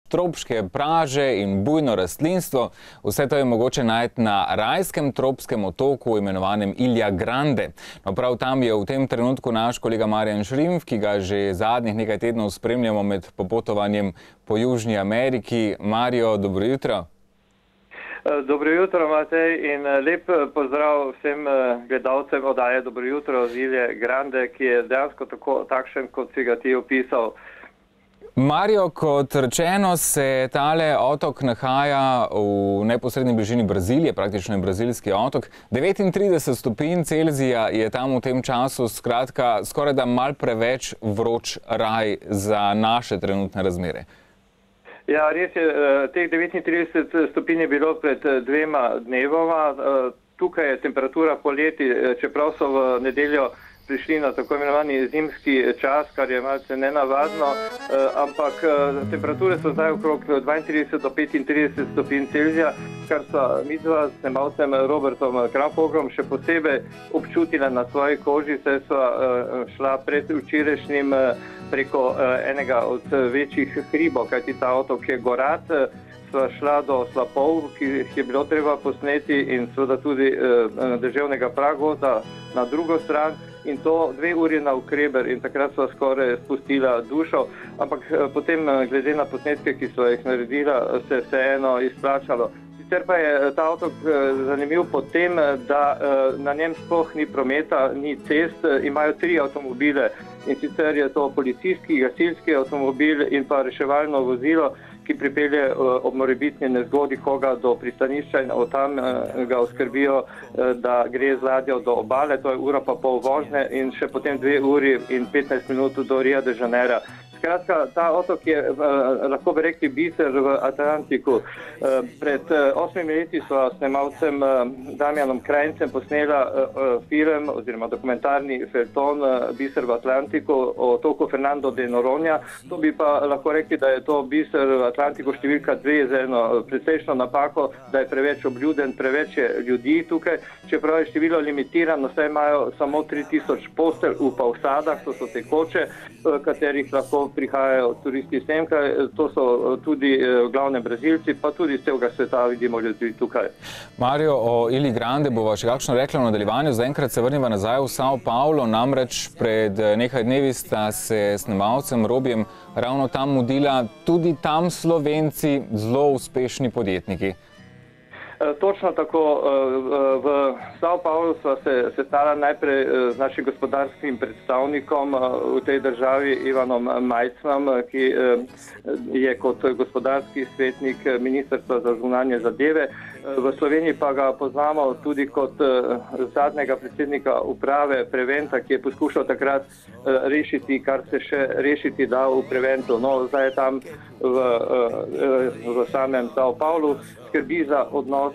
tropske praže in bujno rastlinstvo. Vse to je mogoče najti na rajskem tropskem otoku, imenovanem Ilha Grande. No, prav tam je v tem trenutku naš kolega Marjan Šrimf, ki ga že zadnjih nekaj tednov spremljamo med popotovanjem po Južni Ameriki. Mario, dobro jutro. Dobro jutro, Matej, in lep pozdrav vsem gledalcem oddaje Dobro jutro z Ilhe Grande, ki je dejansko takšen, kot si ga ti opisal. Mario, kot rečeno, se tale otok nahaja v neposredni bližini Brazilije, praktično je brazilski otok. 39 stopinj Celzija je tam v tem času, skratka, skoraj da mal preveč vroč raj za naše trenutne razmere. Ja, res je, teh 39 stopinj je bilo pred 2 dnevoma. Tukaj je temperatura poleti, čeprav so v nedeljo prišli na tako imenovani zimski čas, kar je malce nenavadno, ampak temperature so zdaj okrog 32 do 35 stopinj Celzija, kar so midva s snemalcem Robertom Krafogom še posebej občutila na svoji koži, saj so šla pred včerajšnjim preko enega od večjih hribov, kajti ta otok je gorat. Sva šla do slapov, ki jih je bilo treba posneti, in seveda tudi deževnega pragoza na drugo stran, in to 2 uri navkreber, in takrat sva skoraj spustila dušo, ampak potem, glede na posnetke, ki sva jih naredila, se vseeno izplačalo. Sicer pa je ta otok zanimiv po tem, da na njem sploh ni prometa, ni cest, imajo 3 avtomobile, in sicer je to policijski, gasilski avtomobil in pa reševalno vozilo, ki pripelje ob morebitni nezgodi koga do pristanišča in od tam ga oskrbijo, da gre z ladjo do obale, to je 1,5 ure vožnje in še potem 2 uri in 15 minut do Rio de Janeira. Skratka, ta otok je, lahko bi rekli, biser v Atlantiku. Pred 8 leti so snemalcem Damjanom Krajincem posnela film oziroma dokumentarni felton Biser v Atlantiku o otoku Fernando de Noronha. To bi pa lahko rekli, da je to biser v Atlantiku številka 2 z eno precejšno napako, da je preveč obljuden, preveč je ljudi tukaj, čeprav je število limitirano, saj imajo samo 3000 postelj v pavsadah, to so tekoče, katerih lahko prihajajo turisti sem, to so tudi glavne Brazilci, pa tudi iz celega sveta vidimo ljudi tukaj. Mario, o Ilhi Grande bova še kakšno rekla v nadaljevanju. Zaenkrat se vrniva nazaj v São Paulo, namreč pred nekaj dnevi sta se snemalcem Robijem ravno tam mudila tudi tam Slovenci, zelo uspešni podjetniki. Točno tako, v São Paulo sva se sestala najprej z našim gospodarskim predstavnikom v tej državi, Ivanom Majcnom, ki je kot gospodarski svetnik Ministrstva za zunanje zadeve. V Sloveniji pa ga poznamo tudi kot zadnjega predsednika uprave Preventa, ki je poskušal takrat rešiti, kar se še rešiti da v Preventu. No, zdaj je tam v samem São Paulo, skrbi za odnose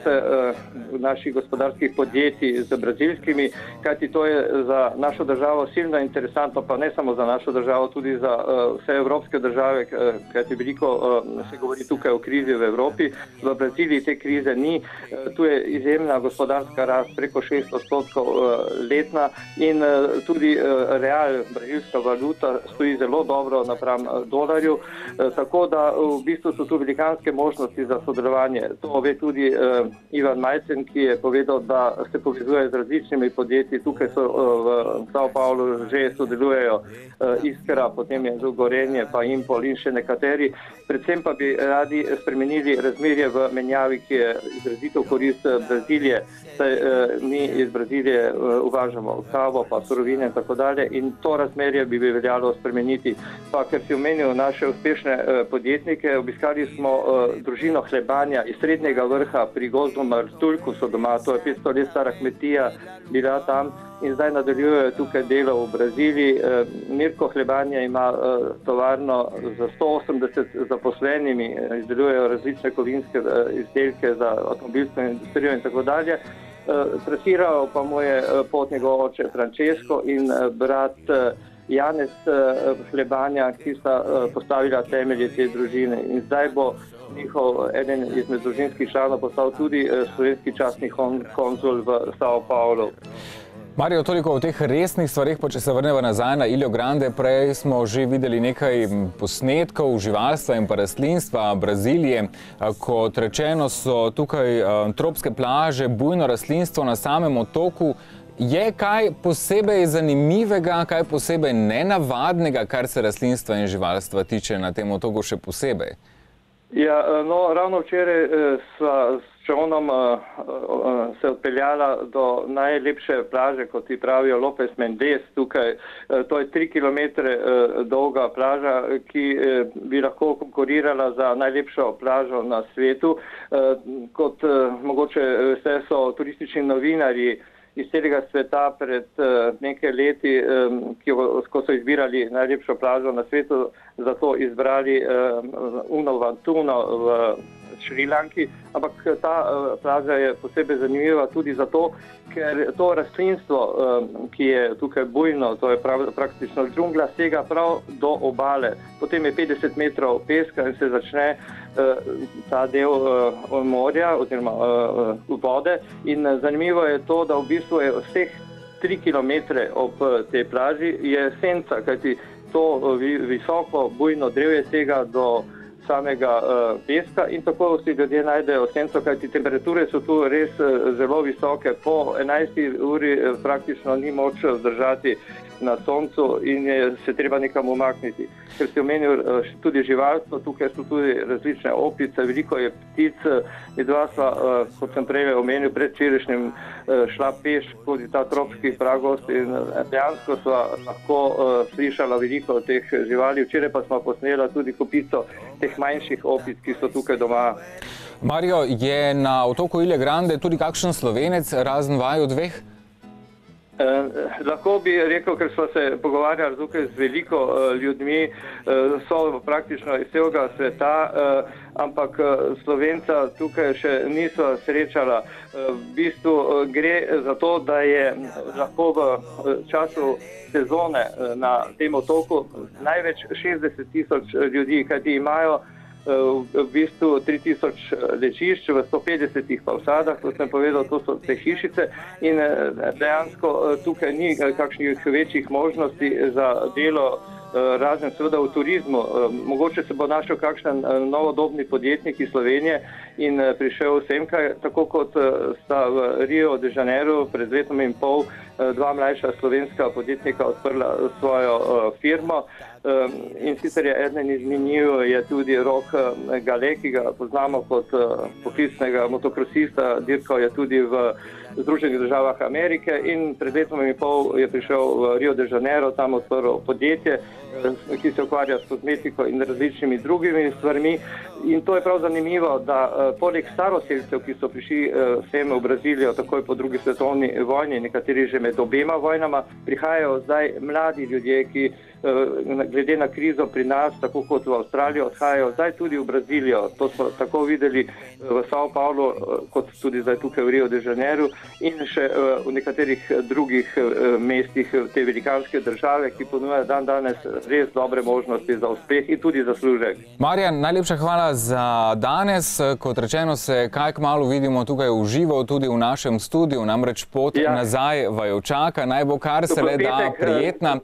naših gospodarskih podjetij z brazilskimi, kajti to je za našo državo silno interesantno, pa ne samo za našo državo, tudi za vse evropske države, kajti veliko se govori tukaj o krizi v Evropi. V Braziliji te krize ni, tu je izjemna gospodarska rast, preko 6% letna, in tudi real, brazilska valuta, stoji zelo dobro napram dolarju, tako da v bistvu so tu velikanske možnosti za sodelovanje. To ve tudi Ivan Majcen, ki je povedal, da se povezuje z različnimi podjetji. Tukaj so v São Paulo že sodelujejo Iskra, potem je Gorenje, pa Impol in še nekateri. Predvsem pa bi radi spremenili razmerje v menjavi, ki je izrazito korist Brazilije. Saj mi iz Brazilije uvažamo kavo, pa surovine in tako dalje, in to razmerje bi veljalo spremeniti. Pa ker si omenil naše uspešne podjetnike, obiskali smo družino Hlebanja iz Srednjega vrha pri gozdu Martuljku, so doma, to je 500 let stara kmetija, bila tam in zdaj nadaljujejo tukaj delo v Braziliji. Mirko Hlebanja ima tovarno za 180 zaposlenimi, izdelujejo različne kovinske izdelke za avtomobilsko industrijo in tako dalje. Trasiral pa mu je pot njegov oče Francesco in brat Janez Hlebanja, ki sta postavila temelje te družine, in zdaj bo njihov eden izmed družinskih članov postal tudi slovenski častni konzul v São Paulo. Mario, toliko o teh resnih stvarih, pa če se vrnemo nazaj na Iljo Grande, prej smo že videli nekaj posnetkov živalstva in pa rastlinstva Brazilije. Kot rečeno, so tukaj tropske plaže, bujno rastlinstvo na samem otoku. Je kaj posebej zanimivega, kaj posebej nenavadnega, kar se rastlinstva in živalstva tiče na tem otoku še posebej? Ja, no, ravno včeraj sva s čolnom se odpeljala do najlepše plaže, kot ti pravijo, Lopes Mendes tukaj. To je 3 kilometre dolga plaža, ki bi lahko konkurirala za najlepšo plažo na svetu. Kot mogoče vse so turistični novinarji iz celega sveta pred nekaj leti, ko so izbirali najlepšo plažo na svetu, zato izbrali Unovatuno v Šrilanki, ampak ta plaža je posebej zanimiva tudi zato, ker to rastlinstvo, ki je tukaj bujno, to je praktično džungla, sega prav do obale. Potem je 50 metrov peska in se začne ta del morja oziroma vode. In zanimivo je to, da v bistvu je vseh 3 kilometre ob tej plaži je senca, kajti to visoko bujno drevje sega do samega peska in tako vsi ljudje najdejo senco, kajti temperature so tu res zelo visoke. Po 11 uri praktično ni moč zdržati na soncu in se treba nekam umakniti. Ker si omenil tudi živalstvo, tukaj so tudi različne opice, veliko je ptic. Dva sva, kot sem prej omenil, predvčerajšnjim šla peš skozi ta tropski pragost in dejansko sva lahko slišala veliko teh živali. Včeraj pa sva posnela tudi kopico teh manjših opic, ki so tukaj doma. Mario, je na otoku Ilja Grande tudi kakšen Slovenec, razen vaju dveh? Lahko bi rekel, ker smo se pogovarjali tukaj z veliko ljudmi, so praktično iz celega sveta, ampak Slovenca tukaj še niso srečala. V bistvu gre za to, da je lahko v času sezone na tem otoku največ 60 000 ljudi, kajti imajo v bistvu 3000 lečišč v 150 fasadah, kot sem povedal, to so te hišice in dejansko tukaj ni kakšnih večjih možnosti za delo, razen seveda v turizmu. Mogoče se bo našel kakšen novodobni podjetnik iz Slovenije in prišel semkaj, tako kot sta v Rio de Janeiro pred letom in pol dva mlajša slovenska podjetnika odprla svojo firmo. In sicer je eden izmed njih je tudi Rok Gale, ki ga poznamo kot poklicnega motokrosista, dirkal je tudi v Združenih državah Amerike in pred letom in pol je prišel v Rio de Janeiro, tam odprl podjetje, ki se ukvarja s kozmetiko in različnimi drugimi stvarmi. In to je prav zanimivo, da poleg staroselcev, ki so prišli sem v Brazilijo takoj po drugi svetovni vojni, nekateri že med obema vojnama, prihajajo zdaj mladi ljudje, ki glede na krizo pri nas, tako kot v Avstralijo, odhajajo zdaj tudi v Brazilijo. To smo tako videli v São Paulo, kot tudi zdaj tukaj v Rio de Janeiro in še v nekaterih drugih mestih te velikanske države, ki ponujajo danes res dobre možnosti za uspeh in tudi zaslužek. Marjan, najlepša hvala za danes. Kot rečeno, se kaj kmalu vidimo tukaj v živo, tudi v našem studiu, namreč pot nazaj vaju čaka. Naj bo kar se le da prijetna.